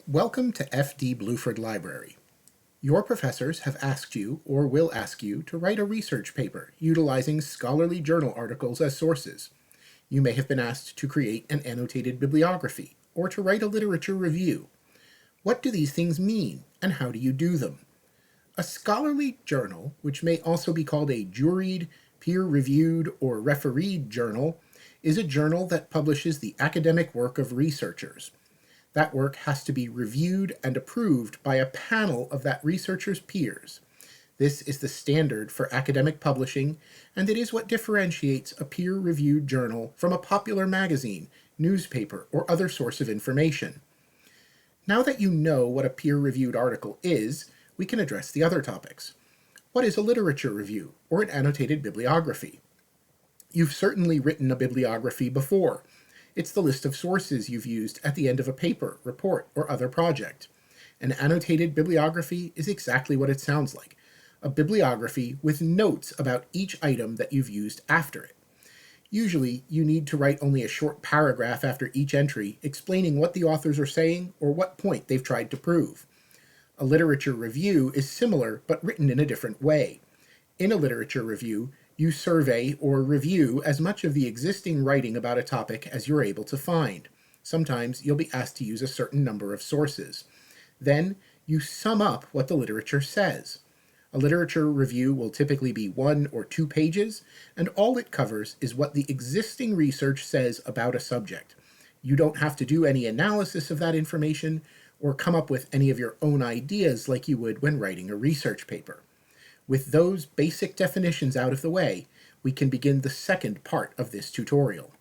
Welcome to F.D. Bluford Library. Your professors have asked you, or will ask you, to write a research paper utilizing scholarly journal articles as sources. You may have been asked to create an annotated bibliography, or to write a literature review. What do these things mean, and how do you do them? A scholarly journal, which may also be called a juried, peer-reviewed, or refereed journal, is a journal that publishes the academic work of researchers. That work has to be reviewed and approved by a panel of that researcher's peers. This is the standard for academic publishing, and it is what differentiates a peer-reviewed journal from a popular magazine, newspaper, or other source of information. Now that you know what a peer-reviewed article is, we can address the other topics. What is a literature review, or an annotated bibliography? You've certainly written a bibliography before. It's the list of sources you've used at the end of a paper, report, or other project. An annotated bibliography is exactly what it sounds like, a bibliography with notes about each item that you've used after it. Usually, you need to write only a short paragraph after each entry explaining what the authors are saying or what point they've tried to prove. A literature review is similar but written in a different way. In a literature review, you survey or review as much of the existing writing about a topic as you're able to find. Sometimes you'll be asked to use a certain number of sources. Then you sum up what the literature says. A literature review will typically be 1 or 2 pages, and all it covers is what the existing research says about a subject. You don't have to do any analysis of that information or come up with any of your own ideas like you would when writing a research paper. With those basic definitions out of the way, we can begin the second part of this tutorial.